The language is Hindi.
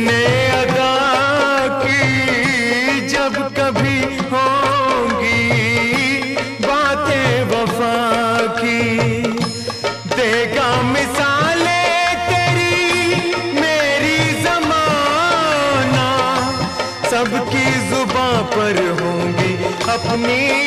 हुस्ने अदा की जब कभी होंगी बातें वफा की, देगा मिसाले तेरी मेरी ज़माना, सबकी जुबां पर होंगी अपनी